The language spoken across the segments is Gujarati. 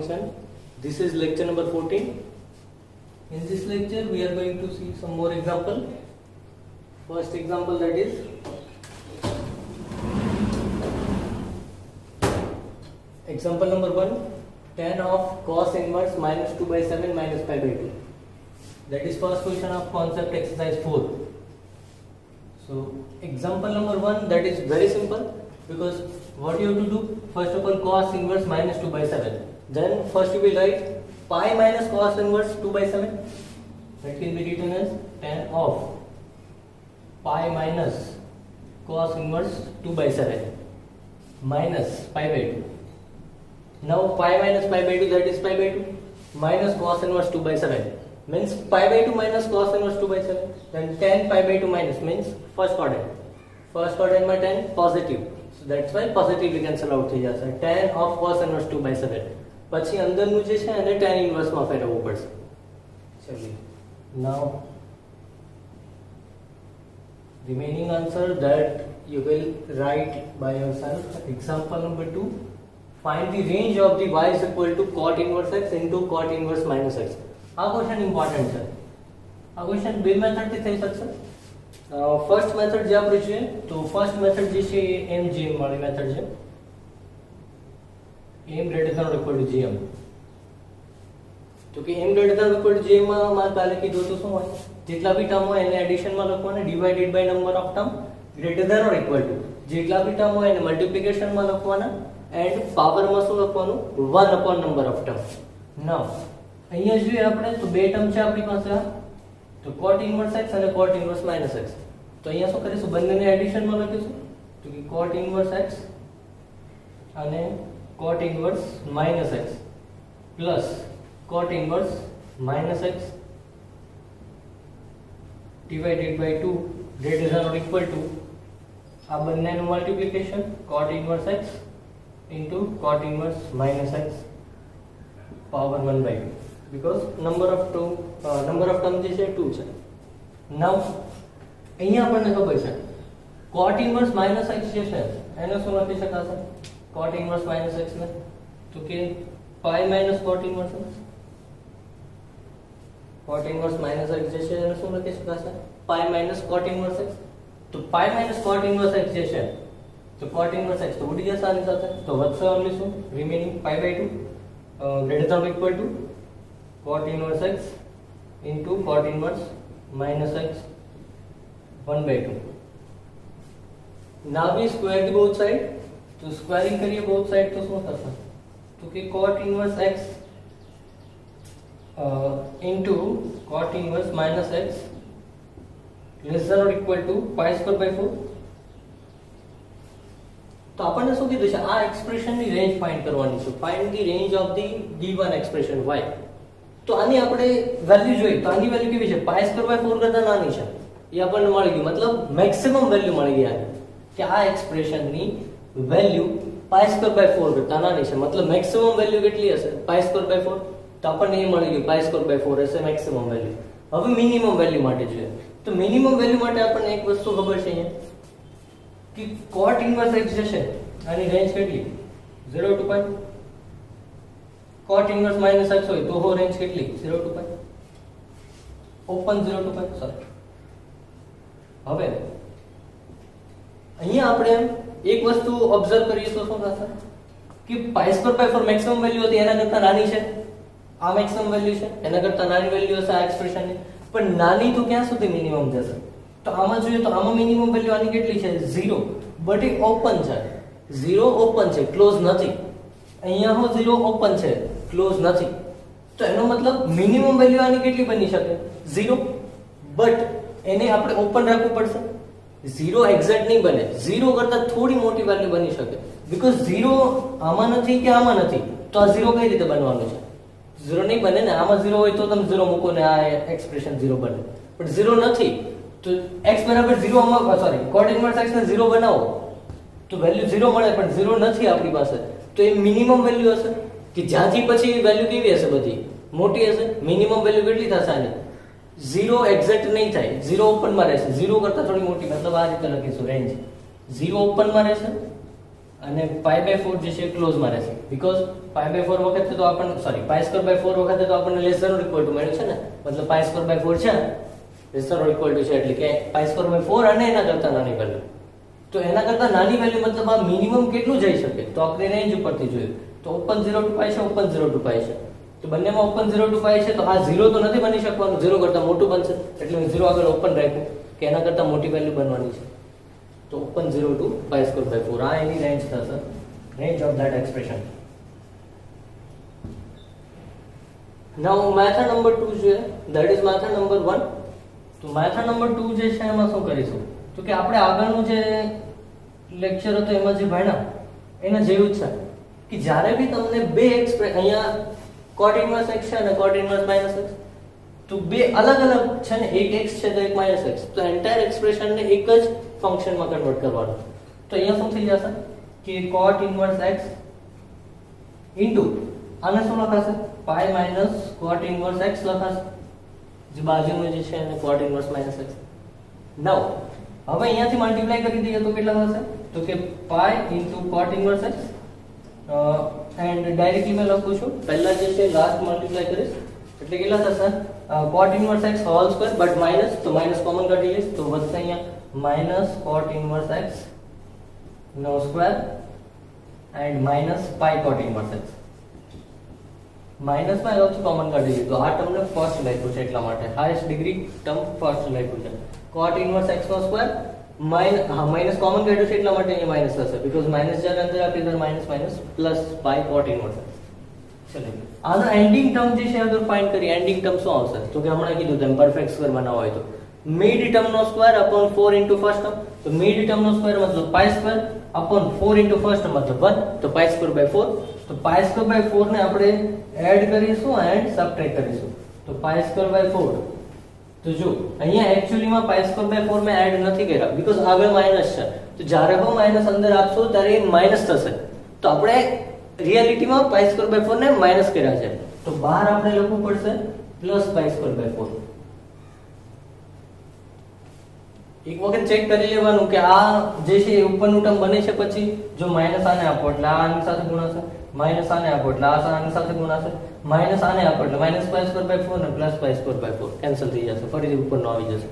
function. This is lecture number 14. In this lecture we are going to see some more example. First example, that is example number 1, tan of cos inverse minus 2 by 7 minus pi by 2. That is first question of concept exercise 4. So example number 1, that is very simple, because what you have to do, first of all cos inverse minus 2 by 7. Then first you will write pi minus cos inverse 2 by 7. That can be written as tan of pi minus cos inverse 2 by 7 minus pi by 2. Now pi minus pi by 2, that is pi by 2, minus cos inverse 2 by 7 means pi by 2 minus cos inverse 2 by 7. Then tan pi by 2 minus means first quadrant. First quadrant માં tan positive, so that's why positively cancel out થઈ જશે. tan of cos inverse 2 by 7 પછી અંદરનું જે છે એને tan inverse માં ફેરવવું પડશે. ચલો now remaining answer that you will write by yourself. Example number 2, find the range of the y is equal to cot inverse x into cot inverse minus x. આ ક્વેશ્ચન ઇમ્પોર્ટન્ટ છે. આ ક્વેશ્ચન બે મેથડથી થઈ શકશે. ફર્સ્ટ મેથડ જે આપણે જોઈએ તો ફર્સ્ટ મેથડ જે છે એ MGM વાળી મેથડ છે. m greater than or equal to gm. તો કે m greater than or equal to gm માં મારે કાલે કીધું તો શું હોય, જેટલા બી ટર્મ હોય એને એડિશન માં લખવાના divided by number of term greater than or equal to, જેટલા બી ટર્મ હોય એને મલ્ટીપ્લિકેશન માં લખવાના એન્ડ પાવર માં શું લખવાનું 1 upon નંબર ઓફ ટર્મ. નાઉ અહીંયા જોઈએ આપણે તો બે ટર્મ છે આપણી પાસે, તો cot inverse x અને cot inverse minus x. તો અહીંયા શું કરીશું, બંનેને એડિશન માં લખીશું તો કે cot inverse x અને cot inverse minus x plus cot inverse minus x divided by 2 greater than or equal to આ બંનેનું multiplication cot inverse x into cot inverse minus x power 1 by 2, because number of term જે છે 2 છે. now અહીંયા આપણને ખબર છે cot inverse minus x જે છે એને શું લખી શકાશે, cot inverse minus x ને તો કે pi minus cot inverse x. cot inverse minus x જે છે એને શું લખી શકાશે, pi minus cot inverse x. તો pi minus cot inverse x જે છે તો cot inverse x તો ઉડી જશે આની સાથે, તો વધશે ઓન્લી શું remaining pi by 2 greater than or equal to cot inverse x into cot inverse minus x 1 by 2. now we square the both side, तो स्क्वायरिंग करिए both side तो શું થશે, તો કે cot inverse x into cot inverse minus x less than or equal to pi square by 4. તો આપણને શું કીધું છે, આ એક્સપ્રેશનની રેન્જ ફાઇન્ડ કરવાની છે. Find the range of the given expression y. તો આની આપણે વેલ્યુ જોઈએ તો આની વેલ્યુ કેવી છે, pi square by 4 કરતા નાની છે. એ આપણને મળી ગયું, મતલબ મેક્સિમમ વેલ્યુ મળી ગઈ આની, કે આ એક્સપ્રેશનની વેલ્યુ pi square by 4 કરતા નાની છે. મતલબ મેક્સિમમ વેલ્યુ કેટલી હશે, pi square by 4. તો આપણને એ મળી ગયું pi square by 4 હશે મેક્સિમમ વેલ્યુ. હવે મિનિમમ વેલ્યુ માટે જોઈએ તો મિનિમમ વેલ્યુ માટે આપણને એક વસ્તુ ખબર છે અહીંયા કે cot inverse x જે છે આની રેન્જ કેટલી 0 to pi. cot inverse minus x હોય તો રેન્જ કેટલી 0 to pi, open 0 to pi, sorry. હવે અહીંયા આપણે એક વસ્તુ ઓબ્ઝર્વ કરીએ તો શું થશે કે pi square by 4 maximum value હતી એના કરતા નાની છે, આ મેક્સિમમ વેલ્યુ છે એના કરતા નાની વેલ્યુ હશે આ એક્સપ્રેશનની, પણ નાની તો ક્યાં સુધી મિનિમમ જશે, તો આમાં જોઈએ તો આમાં મિનિમમ વેલ્યુ આની કેટલી છે 0, બટ એ ઓપન છે. 0 ઓપન છે, ક્લોઝ નથી. અહીંયા હો 0 ઓપન છે, ક્લોઝ નથી. તો એનો મતલબ મિનિમમ વેલ્યુ આની કેટલી બની શકે 0, બટ એને આપણે ઓપન રાખવું પડશે. 0 એક્ઝેક્ટ નહીં બને, 0 કરતા થોડી મોટી વેલ્યુ બની શકે, બીકોઝ 0 આમાં નથી કે આમાં નથી, તો આ 0 કઈ રીતે બનવાનું છે, 0 નહીં બને ને. આમાં 0 હોય તો તમે 0 મૂકો ને આ એક્સપ્રેશન 0 બને, પણ 0 નથી તો x બરાબર 0 આમાં સોરી cot inverse x ને 0 બનાવો તો વેલ્યુ 0 મળે, પણ 0 નથી આપણી પાસે, તો એ મિનિમમ વેલ્યુ હશે કે જ્યાંથી પછી વેલ્યુ કેવી હશે, બધી મોટી હશે. મિનિમમ વેલ્યુ કેટલી થશે આની 0 એક્ઝેક્ટ નહીં થાય, 0 ઓપનમાં રહેશે, 0 કરતા થોડી મોટી, મતલબ આ રીતે લખીશું રેન્જ 0 ઓપનમાં રહેશે અને π/4 જે છે ક્લોઝમાં રહેશે બીકોઝ π/4 વખતે તો આપણને π²/4 વખતે તો આપણને less than or equal to મળ્યું છે ને, મતલબ π²/4 છે less than or equal to છે એટલે કે π²/4 અને એના કરતા નાની વેલ્યુ. તો એના કરતા નાની વેલ્યુ મતલબ આ મિનિમમ કેટલું જઈ શકે તો આપણે રેન્જ ઉપરથી જોયું તો ઓપન 0 to π છે, ઓપન 0 to π છે. તો બંનેમાં ઓપન 0 to π છે તો આ 0 તો નથી બની શકવાનું, 0 કરતા મોટું બનશે એટલે મેં 0 આગળ ઓપન રાખ્યું કે એના કરતા મોટી વેલ્યુ બનવાની છે. તો ઓપન 0 to π²/4 આ એની રેન્જ થશે, range of that expression. Now method number 2 છે ધેટ ઇઝ મેથડ નંબર 1. તો મેથડ નંબર 2 જે છે એમાં શું કરીશું તો કે આપણે આગળનું જે લેક્ચર હતો એમાં જે ભણ્યા એના જેવું જ છે કે જ્યારે બી તમને બે એક્સપ્રેશન અહીંયા cot inverse x છે અને cot inverse minus x તો બે અલગ અલગ છે ને, એક x છે તો એક minus x, તો એન્ટાયર એક્સપ્રેશન ને એક જ ફંક્શનમાં કન્વર્ટ કરવાનું. તો અહીંયા શું થઈ જશે કે cot inverse x ઇન્ટુ આને શું લખાશે pi minus cot inverse x લખાશે, જે બાજુનું જે છે એને cot inverse minus x. નાઉ હવે અહીંયાથી મલ્ટીપ્લાય કરી દઈએ તો કેટલા થશે તો કે pi into cot inverse x and directly મેં લખું છું પહેલા જે છે લાસ્ટ મલ્ટીપ્લાય કરીશ એટલે કેટલા થશે cot inverse x whole square but minus, તો માઈનસ કોમન કાઢી લઈશ તો વધશે અહીંયા માઈનસ cot inverse x નો square and minus pi cot inverse x. Minus માં એનો કોમન કાઢી લઈએ તો આ ટર્મને ફર્સ્ટ લખ્યું છે એટલા માટે હાઈએસ્ટ ડિગ્રી ટર્મ ફર્સ્ટ લખ્યું છે. cot inverse x નો સ્ક્વેર માઈનસ કોમન કાઢ્યું છે એટલા માટે અહીંયા માઈનસ થશે બીકોઝ માઈનસ જ્યારે અંદર આપી તો minus minus plus pi cot inverse x. ચલો આનો એન્ડિંગ ટર્મ જે છે અગર ફાઇન્ડ કરી એન્ડિંગ ટર્મ શું આવશે તો કે હમણાં કીધું તેમ પરફેક્ટ સ્ક્વેર બનાવવો હોય તો મિડ ટર્મ નો square upon 4 into first term, તો મિડ ટર્મ નો સ્ક્વેર મતલબ pi square upon 4 into first term મતલબ 1, તો pi²/4. તો pi²/4 ને આપણે એડ કરીશું એન્ડ સબટ્રેક્ટ કરીશું તો pi²/4. તો જો અહીંયા એકચ્યુઅલી માં pi²/4 મેં એડ નથી કર્યા બીકોઝ આગળ માઈનસ છે, તો જ્યારે હું માઈનસ અંદર આપશો ત્યારે એ માઈનસ થશે, તો આપણે રિયાલિટીમાં pi²/4 ને માઈનસ કર્યા છે તો બહાર આપણે લખવું પડશે પ્લસ pi²/4. એક વખત ચેક કરી લેવાનું કે આ જે છે ઉપરનું ટર્મ બને છે પછી જો માઈનસ આને આપો એટલે આ આની સાથે ગુણાશે, માઈનસ આને આપો એટલે આ આની સાથે ગુણાશે, માઈનસ આને આપો એટલે માઈનસ pi²/4 ને પ્લસ pi²/4 કેન્સલ થઈ જશે, ફરીથી ઉપરનો આવી જશે.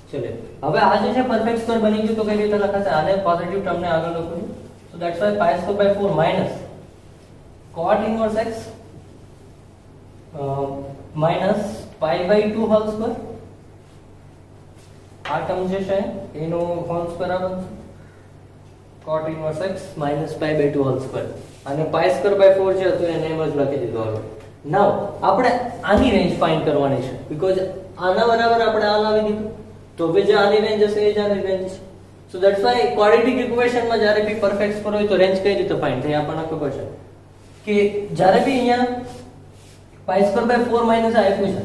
ચલો હવે આ જે છે પરફેક્ટ સ્ક્વેર બની ગયું તો કઈ રીતે લખાશે આને પોઝિટિવ ટર્મને આગળ લખું so that's why pi²/4 minus cot inverse x minus pi/2 whole square. આ ટર્મ જે છે એનો હોલ સ્ક્વેર આવે cot inverse x minus pi/2 whole square અને pi²/4 છે તો એને એમ જ લખી દીધું. હવે નાઉ આપણે આની રેન્જ ફાઇન્ડ કરવાની છે બીકોઝ આના બરાબર આપણે આ લાવી દીધું તો હવે જે આની રેન્જ હશે એ જ આની રેન્જ છે. સો ધેટ્સ વાય ક્વોડ્રેટિક ઇક્વેશનમાં જ્યારે બી પરફેક્ટ સ્ક્વેર હોય તો રેન્જ કઈ રીતે ફાઇન્ડ થાય આપણને ખબર છે કે જ્યારે બી અહીંયા pi²/4 માઈનસ આપ્યું છે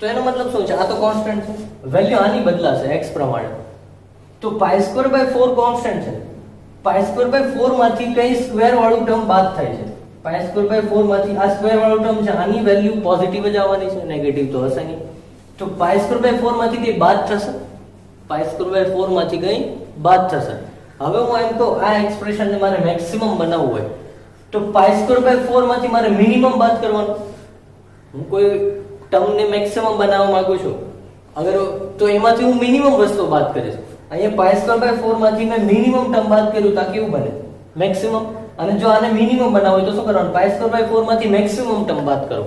તો એનો મતલબ શું છે આ તો કોન્સ્ટન્ટ છે, વેલ્યુ આની બદલાશે x પ્રમાણે, તો pi²/4 કોન્સ્ટન્ટ છે, pi²/4 માંથી કઈ સ્ક્વેર વાળું ટર્મ બાદ થાય છે, pi²/4 માંથી આ સ્ક્વેર વાળું ટર્મ છે આની વેલ્યુ પોઝિટિવ જ આવવાની છે, નેગેટિવ તો હશે નહીં, તો pi²/4 માંથી કઈ બાદ થશે, pi²/4 માંથી કઈ બાદ થશે. હવે હું એમ કહું આ એક્સપ્રેશન ને મારે મેક્સિમમ બનાવવું હોય તો pi²/4 માંથી મારે મિનિમમ બાદ કરવાનું. હું કોઈ ટર્મને મેક્સિમમ બનાવવા માંગુ છું અગર તો એમાંથી હું મિનિમમ વસ્તુ બાદ કરીશ. અહીંયા pi²/4 માંથી મેં મિનિમમ ટર્મ બાદ કર્યું તો કેવું બને મેક્સિમમ, અને જો આને મિનિમમ બનાવવું હોય તો શું કરવાનું pi²/4 માંથી મેક્સિમમ ટર્મ બાદ કરો,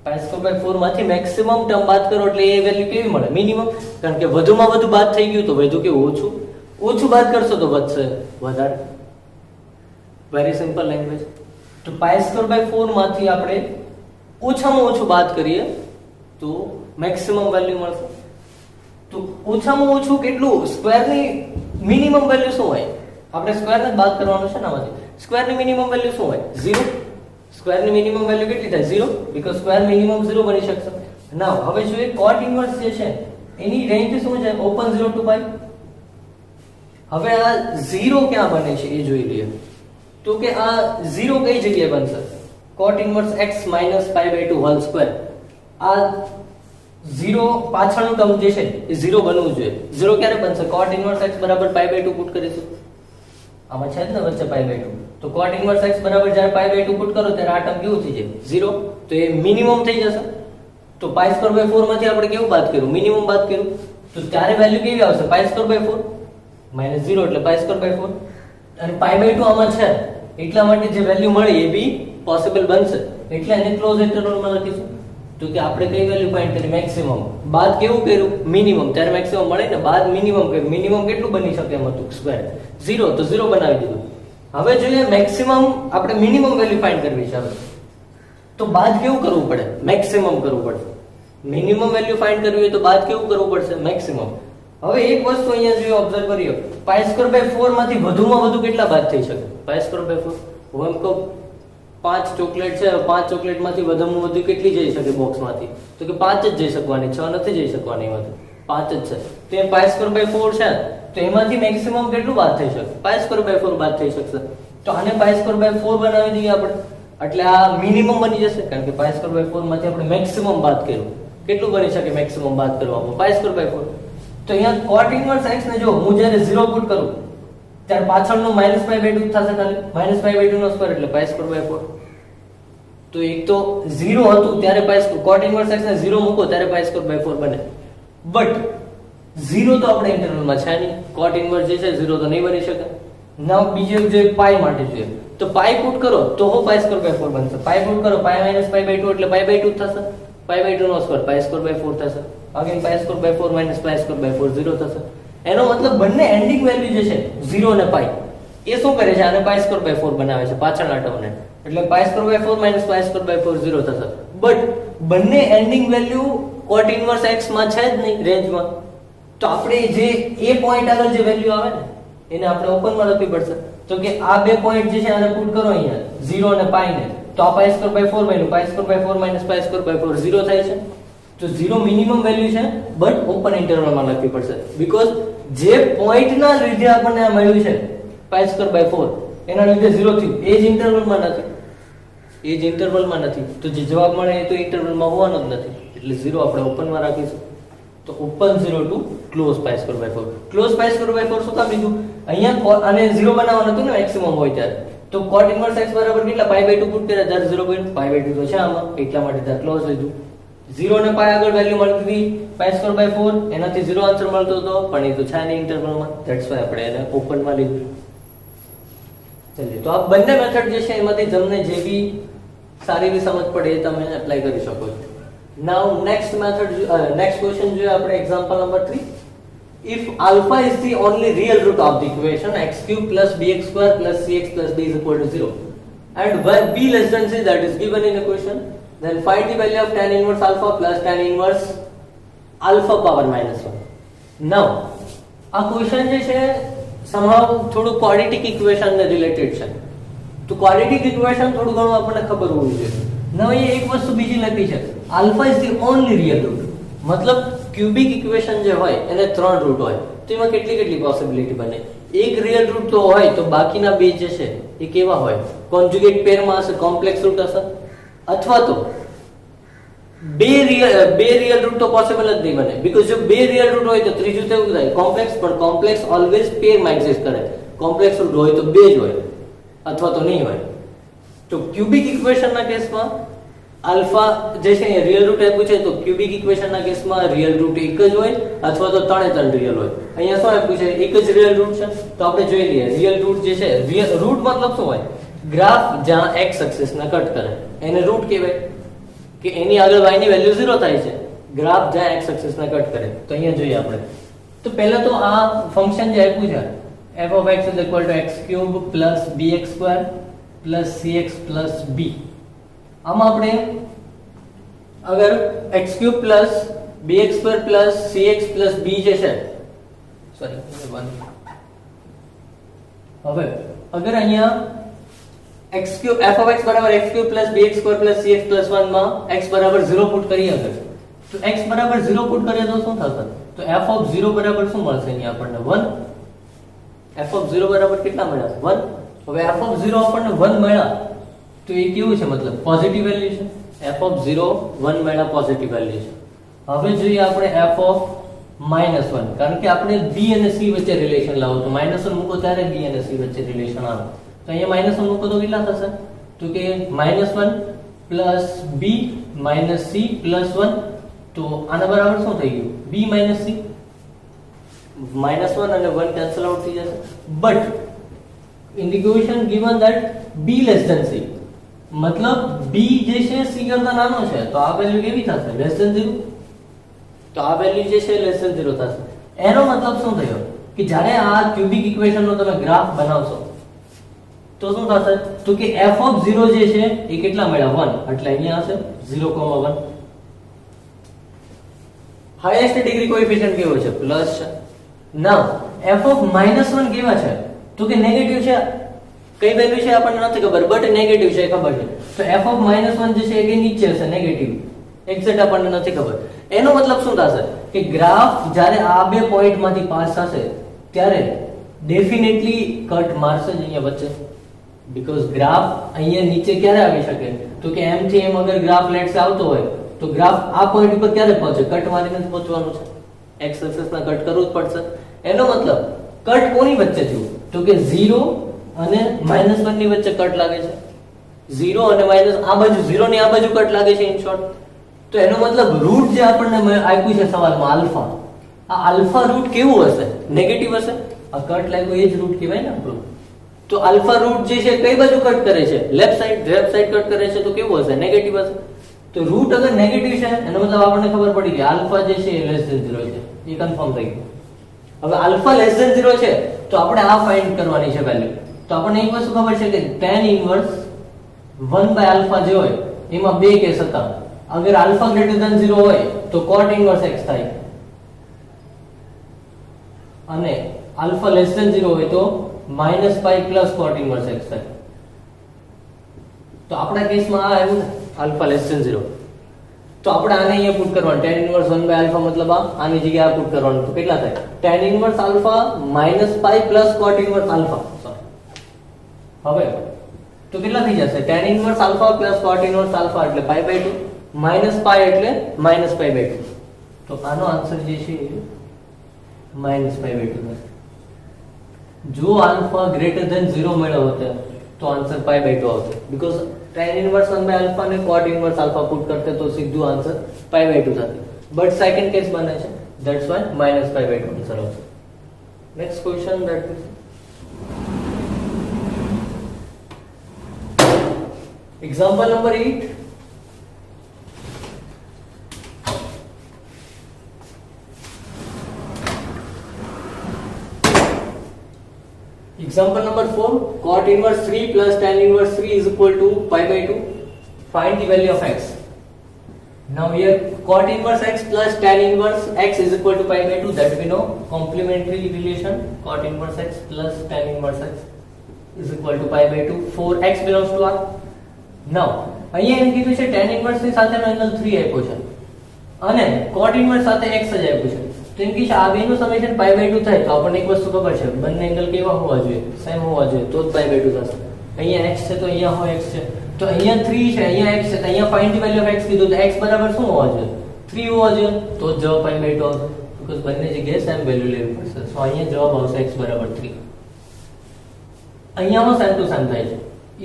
pi²/4 માંથી મેક્સિમમ ટર્મ બાદ કરો એટલે એ વેલ્યુ કેવી મળે મિનિમમ, કારણ કે વધુમાં વધુ બાદ થઈ ગયું તો વધુ કેવું ઓછું બાદ કરશો તો વધશે વધારે. Very simple language. તો pi²/4 માંથી આપણે ઓછામાં ઓછું બાદ કરીએ તો મેક્સિમમ વેલ્યુ મળશે. તો ઓછામાં ઓછું કેટલું સ્ક્વેરની મિનિમમ વેલ્યુ શું હોય, આપણે સ્ક્વેરને બાદ કરવાનું છે ને આમાંથી, સ્ક્વેરની મિનિમમ વેલ્યુ શું હોય 0, સ્ક્વેરની મિનિમમ વેલ્યુ કેટલી થાય 0 બીકોઝ સ્ક્વેર મિનિમમ 0 બની શકશે. નાઉ હવે જોઈએ cot inverse જે છે એની રેન્જ શું છે ઓપન 0 to pi. હવે આ 0 ક્યાં બને છે એ જોઈ લઈએ તો કે આ 0 કઈ જગ્યાએ બનશે cot inverse x minus pi/2 whole square. આ 0 પાછળનું ટર્મ જે છે એ 0 બનવું જોઈએ. 0 ક્યારે બનશે cot inverse x બરાબર pi/2 પુટ કરીશું આમાં છે જ ને વચ્ચે π/2, તો cot inverse x બરાબર જ્યારે π/2 પુટ કરો ત્યારે આ ટર્મ કેવું થઈ જાય 0, તો એ મિનિમમ થઈ જશે. તો π²/4 માંથી આપણે કેવું બાદ કર્યું, મિનિમમ બાદ કર્યું, તો ત્યારે વેલ્યુ કેવી આવશે π²/4 -0 એટલે π²/4, અને π/2 આમાં છે એટલા માટે જે વેલ્યુ મળી એ બી પોસિબલ બનશે, એટલે એને ક્લોઝ ઇન્ટરવલમાં લખીશું. તો કે આપણે કઈ વેલ્યુ ફાઇન્ડ કરી, મેક્સિમમ, બાદ કેવું કર્યું મિનિમમ, ત્યારે મેક્સિમમ મળે ને, બાદ મિનિમમ કર્યું, મિનિમમ કેટલું બની શકે એમ હતું સ્ક્વેર 0, તો 0 બનાવી દીધું. હવે જોઈએ મેક્સિમમ આપણે મિનિમમ વેલ્યુ ફાઇન્ડ કરવી છે, હવે તો બાદ કેવું કરવું પડે, મેક્સિમમ કરવું પડે. મિનિમમ વેલ્યુ ફાઇન્ડ કરવી હોય તો બાદ કેવું કરવું પડશે, મેક્સિમમ. હવે એક વસ્તુ અહીંયા જોઈએ, ઓબ્ઝર્વ કરીએ, π²/4 માંથી વધુમાં વધુ કેટલા બાદ થઈ શકે, π²/4, હું એમ કહું 5 ચોકલેટ છે, 5 ચોકલેટ માંથી વધુમાં વધુ કેટલી જઈ શકે બોક્સમાંથી, તો કે 5 જ જઈ શકવાની, 6 નથી જઈ શકવાની, એમાંથી 5 જ છે. તો એ π²/4 છે, તો એમાંથી મેક્સિમમ કેટલું બાદ થઈ શકે, π²/4 બાદ થઈ શકશે. તો આને π²/4 બનાવી દઈએ આપણે, એટલે આ મિનિમમ બની જશે, કારણ કે π²/4 માંથી આપણે મેક્સિમમ બાદ કર્યું. કેટલું બની શકે મેક્સિમમ બાદ કરવામાં, π²/4. તો અહીંયા cot inverse x ને જો હું જ્યારે 0 પુટ કરું ત્યારે પાછળનું -π/2 થશે, ખાલી -π/2 સ્ક્વેર એટલે π²/4. તો એક તો 0 હતું ત્યારે cot inverse x ને 0 મૂકો ત્યારે π²/4 બને, બટ 0 તો આપણે ઇન્ટરવલમાં છે નહીં, cot inverse જે છે 0 તો નહીં બની શકે. નાવ બીજે જે પાઈ માટે જોઈએ, તો પાઈ પુટ કરો તો હું π²/4 બનશે, પાઈ પુટ કરો π - π/2 એટલે π/2 થશે, π/2 નો સ્ક્વેર π²/4 થશે, અગેન π²/4 - π²/4 0 થશે. એનો મતલબ બંને એન્ડિંગ વેલ્યુ જે છે 0 અને પાઈ એ શું કરે છે, આને π²/4 બનાવે છે પાછળના ટર્મને, એટલે π²/4 - π²/4 0 થશે. બટ બંને ending value cot inverse x માં છે જ નહીં રેન્જમાં, તો આપણે જે એ પોઈન્ટ આગળ જે વેલ્યુ આવે ને એને આપણે ઓપનમાં લખવી પડશે. તો કે આ બે પોઈન્ટ જે છે આને પુટ કરો અહીંયા 0 અને પાઈ ને, તો આ π²/4 બન્યું, π²/4 - π²/4 0 થાય છે. તો 0 મિનિમમ વેલ્યુ છે, બટ ઓપન ઇન્ટરવલમાં લખવી પડશે, બીકોઝ જે પોઈન્ટના લીધે આપણને આ મળ્યું છે π²/4 એના લીધે 0 થયું, એ જ ઇન્ટરવલમાં નથી, એ જ ઇન્ટરવલમાં નથી, તો જે જવાબ મળે એ તો ઇન્ટરવલમાં હોવાનો જ નથી, એટલે 0 આપણે ઓપનમાં રાખીશું. તો ઓપન 0 ટુ ક્લોઝ π²/4. ક્લોઝ π²/4 શું કામ લીધું, અહીંયા આને 0 બનાવવાનું હતું ને મેક્સિમમ હોય ત્યારે, તો cot inverse x બરાબર કેટલા π/2 પુટ કર્યા ત્યારે 0 બન્યું, π/2 તો છે આમાં એટલા માટે ત્યાં ક્લોઝ લીધું. 0 અને પાઈ આગળ વેલ્યુ મળતી હતી π²/4, એનાથી 0 આન્સર મળતો હતો, પણ એ તો છે નહીં ઇન્ટરવલમાં, ધેટ્સ વાય આપણે એને ઓપનમાં લીધું. ચલિए, તો આ બંને મેથડ જે છે એમાંથી તમને જે બી સારી રીતે સમજ પડે એ તમે એપ્લાય કરી શકો છો. નાઉ નેક્સ્ટ મેથડ, નેક્સ્ટ ક્વેશ્ચન જોઈએ આપણે, example number 3. If alpha is the only real root of the equation x³ + bx² + cx + d is equal to 0 and when b less than c, that is given in equation, then find the value of tan inverse alpha plus tan inverse alpha power -1. Now આ ક્વેશ્ચન જે છે somehow થોડું ક્વોડ્રેટિક ઇક્વેશન ને રિલેટેડ છે, તો ક્વોડ્રેટિક ઇક્વેશન થોડું ઘણું આપણને ખબર હોવી જોઈએ. now એ એક વસ્તુ બીજી લખી છે, alpha is the only real root, મતલબ ક્યુબિક ઇક્વેશન જે હોય એને 3 રૂટ હોય, તો એમાં કેટલી પોસિબિલિટી બને, એક રિયલ રૂટ તો હોય તો બાકીના બે જે છે એ કેવા હોય, કોન્જ્યુગેટ પેરમાં હશે, કોમ્પ્લેક્સ રૂટ હશે, અથવા તો બે રિયલ રૂટ તો પોસિબલ જ નહીં બને, બીકોઝ જો બે રિયલ રૂટ હોય તો ત્રીજું તો એવું થાય કોમ્પ્લેક્સ, પણ કોમ્પ્લેક્સ ઓલવેઝ પેરમાં એક્ઝિસ્ટ કરે, કોમ્પ્લેક્સ રૂટ હોય તો બે જ હોય અથવા તો નહીં હોય. તો ક્યુબિક ઇક્વેશનના કેસમાં આલ્ફા જે છે એ રિયલ રૂટ આપ્યું છે, તો ક્યુબિક ઇક્વેશનના કેસમાં રિયલ રૂટ એક જ હોય અથવા તો ત્રણ રિયલ હોય. અહીંયા શું આપ્યું છે, એક જ રિયલ રૂટ છે, તો આપણે જોઈ લઈએ રિયલ રૂટ જે છે, રિયલ રૂટ મતલબ શું હોય, ગ્રાફ જ્યાં x એક્સિસ ને કટ કરે એને રૂટ કહેવાય, કે એની આગળ y ની વેલ્યુ 0 થાય છે, ગ્રાફ જ્યાં x એક્સિસ ને કટ કરે. તો અહીંયા જોઈએ આપણે, તો પહેલા તો આ ફંક્શન જે આપ્યું છે f(x) = x³ + bx² + cx + b, આમાં આપણે અગર x³ + bx² + cx + b જે છે, સોરી હવે અગર અહીંયા x³ f(x) = x³ + bx² + cx + 1 માં x = 0 પુટ કરીએ, અગર તો x = 0 પુટ કરીએ તો શું થશે, તો f(0) બરાબર શું મળશે, અહીંયા આપણને 1, f(0) બરાબર કેટલા મળ્યા 1. હવે f(0) આપણને 1 મળ્યા તો એ કેવું છે, મતલબ પોઝિટિવ વેલ્યુ છે, f(0) 1 મળ્યા પોઝિટિવ વેલ્યુ છે. હવે જોઈએ આપણે f(x) -1, કારણ કે આપણે b અને c વચ્ચે રિલેશન લાવો તો -1 મૂકો ત્યારે b અને c વચ્ચે રિલેશન આવે. તો અહીંયા -1 મૂકો તો કેટલા થશે? તો કે -1 plus b minus c plus 1. તો આના બરાબર શું થઈ ગયું? b minus c. -1 અને 1 કેન્સલ આઉટ થઈ જશે. But in the equation given that b less than c, મતલબ b જે છે c કરતા નાનો છે તો આ વેલ્યુ કેવી થશે? Less than 0. તો આ વેલ્યુ જે છે લેસ ધેન 0 થશે. એનો મતલબ શું થયો કે જ્યારે આ ક્યુબિક ઇક્વેશન નો તમે ગ્રાફ બનાવશો તો શું થશે? તો કે f of 0 જે છે એ કેટલા મળ્યા? 1. એટલે અહીંયા હશે 0,1. હાઈએસ્ટ ડિગ્રી કોએફિશિયન્ટ કેવો છે? પ્લસ છે. નાઉ f of -1 કેવા છે? તો કે નેગેટિવ છે. કઈ વેલ્યુ છે આપણને નથી ખબર, બટ નેગેટિવ છે ખબર છે. તો f of -1 જે છે એ નીચે હશે, નેગેટિવ. એક્ઝેક્ટ આપણને નથી ખબર. એનો મતલબ શું થશે કે ગ્રાફ જ્યારે આ બે પોઈન્ટ માંથી પાસ થશે ત્યારે ડેફિનેટલી કટ મારશે જ અહીંયા વચ્ચે. બીકોઝ ગ્રાફ અહીંયા નીચે ક્યારે આવી શકે? તો કે m થી m અગર ગ્રાફ લેટ્સ આવતો હોય તો ગ્રાફ આ પોઈન્ટ ઉપર ક્યારે પહોંચે? કટ મારીને જ પહોંચવાનું છે. x એક્સિસ ના કટ કરવું જ પડશે. એનો મતલબ કટ કોની વચ્ચે થયું? તો કે 0 અને -1 ની વચ્ચે કટ લાગે છે. 0 અને માઇનસ આ બાજુ 0 ની આ બાજુ કટ લાગે છે ઇન શોર્ટ. તો એનો મતલબ રૂટ જે આપણને આપ્યું છે સવાલમાં આલ્ફા, આ આલ્ફા રૂટ કેવું હશે? નેગેટિવ હશે. આ કટ લાગ્યું એ જ રૂટ કહેવાય ને આપણું. તો આલ્ફા રૂટ જે છે કઈ બાજુ કટ કરે છે? લેફ્ટ સાઈડ કટ કરે છે. તો કેવું હશે? નેગેટિવ હશે. તો રૂટ અગર નેગેટિવ છે એનો મતલબ આપણને ખબર પડી કે આલ્ફા જે છે એ લેસ ધેન 0 છે. એ કન્ફર્મ થઈ ગયું. હવે આલ્ફા લેસ ધેન 0 છે તો આપણે આ ફાઇન્ડ કરવાની છે વેલ્યુ. તો આપણને એક વસ્તુ ખબર છે કે tan ઇન્વર્સ 1/α જે હોય એમાં બે કેસ હતા. અગર આલ્ફા ગ્રેટર ધેન 0 હોય તો cot ઇન્વર્સ x થાય અને આલ્ફા લેસ ધેન 0 હોય તો -π પ્લસ cot ઇન્વર્સ x થાય. તો આપણા કેસમાં આ આવ્યું ને આલ્ફા લેસ ધેન 0. તો આપણે આને અહીંયા પુટ કરવાનું. tan ઇન્વર્સ 1/α મતલબ આની જગ્યાએ પુટ કરવાનું. તો કેટલા થાય? tan inverse alpha -π plus cot inverse alpha. હવે તો કેટલા થઈ જશે? tan inverse alpha plus cot inverse alpha એટલે π/2 -π એટલે -π/2. તો આનો આન્સર જે છે -π/2 થશે. જો આલ્ફા ગ્રેટર ધેન 0 મળ્યો હોત તો આન્સર π/2 આવશે. બીકોઝ tan ઇન્વર્સ 1/α ને cot ઇન્વર્સ આલ્ફા પુટ કરતે તો સીધું આન્સર π/2 થશે. બટ સેકન્ડ કેસ બને છે, ધેટ્સ વાય -π/2 આન્સર આવશે. Next question that is example number 8. Example number 4. Cot inverse 3 plus tan inverse 3 is equal to π/2. Find the value of x. Now here cot inverse x plus tan inverse x is equal to π/2. That we know. Complementary relation. Cot inverse x plus tan inverse x is equal to π/2 for x belongs to R. Now અહીંયા એને કીધું છે tan ઇન્વર્સ ની સાથેનો એંગલ 3 આપ્યો છે અને cot ઇન્વર્સ સાથે x જ આપ્યું છે. તો એમ કે છે આ બેનું સમેશન π/2 થાય તો આપણને એક વસ્તુ ખબર છે બંને એંગલ કેવા હોવા જોઈએ? સેમ હોવા જોઈએ તો જ π/2 થશે. અહીંયા x છે તો અહીંયા હોય x છે. તો અહીંયા 3 છે, અહીંયા x છે. તો અહીંયા find the value of x કીધું તો x બરાબર શું હોવા જોઈએ? 3 હોવા જોઈએ. તો જ જવાબ π/2 આવશે. બીકોઝ બંને જગ્યાએ સેમ વેલ્યુ લેવી પડશે. સો અહીંયા જવાબ આવશે x બરાબર 3. અહીંયામાં સેમ ટુ સેમ થાય છે.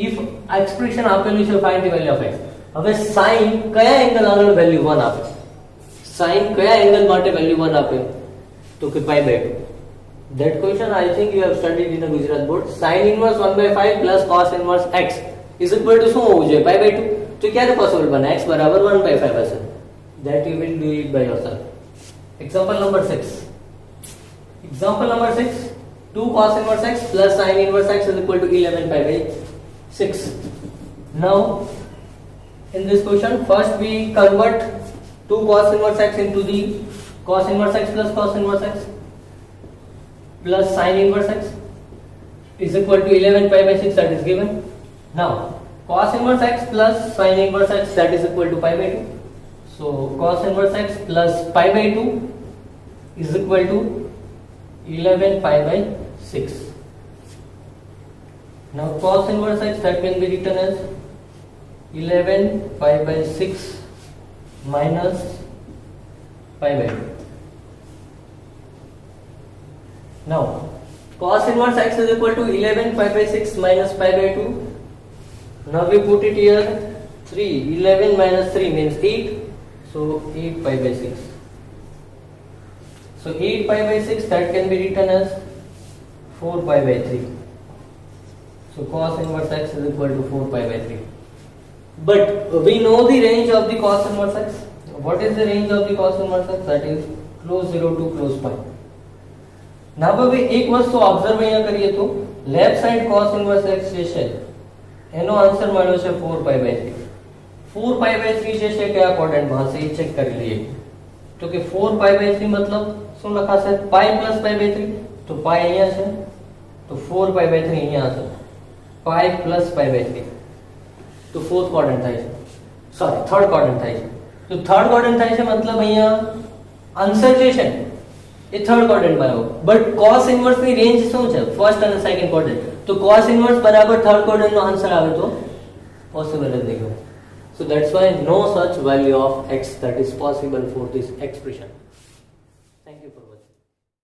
if એક્સપ્રેશન આપેલું છે find the value of x. હવે sin કયા એંગલ આગળ વેલ્યુ 1 આપે? sin કયા એંગલ માટે વેલ્યુ 1 આપે? તો કે π/2. that question I think you have studied in the Gujarat board. sin inverse 1/5 plus cos inverse x is equal to શું હોવું જોઈએ? π/2. તો ક્યારે પોસિબલ બને? x બરાબર 1/5 હશે. that you will do it by yourself. example number 6. example number 6. 2 cos inverse x plus sin inverse x is equal to 11π/6. Now in this question first we convert 2 cos inverse x into the cos inverse x plus cos inverse x plus sin inverse x is equal to 11π/6 that is given. Now cos inverse x plus sin inverse x that is equal to π/2. So cos inverse x plus π/2 is equal to 11π/6. Now cos inverse x that can be written as 11π/6 minus π/2. Now cos inverse x is equal to 11 pi by 6 minus pi by 2. Now we put it here 3. 11 minus 3 means 8. So 8 pi by 6. So 8 pi by 6 that can be written as 4 pi by 3. So cos inverse x is equal to 4 pi by 3. But we know the range of the cos inverse x. What is the range of the cos inverse x? That is close 0 to close pi. Now હવે એક વસ્તુ ઓબ્ઝર્વ અહીંયા કરીએ તો left side cos inverse x જે છે એનો આન્સર મળ્યો છે 4 pi by 3. 4 pi by 3 જે છે કયા ક્વોડ્રન્ટમાં હશે એ ચેક કરી લઈએ. તો કે 4 pi by 3 मतलब શું લખાશે pi plus pi by 3. તો pi અહીંયા છે તો 4 pi by 3 અહીંયા હશે pi plus pi by 3. તો फोर्थ क्वाड्रंट થાય છે સોરી થર્ડ ક્વાડ્રન્ટ થાય છે. તો થર્ડ ક્વાડ્રન્ટ થાય છે मतलब અહીંયા આન્સર જે છે એ થર્ડ ક્વાડ્રન્ટમાં આવ્યો. બટ cos ઇન્વર્સ ની રેન્જ શું છે ફર્સ્ટ અને સેકન્ડ ક્વાડ્રન્ટ. તો cos ઇન્વર્સ બરાબર થર્ડ ક્વાડ્રન્ટ નો આન્સર આવે તો પોસિબલ જ નહીં હોય. So that's why no such value of x that is possible for this expression. Thank you for watching.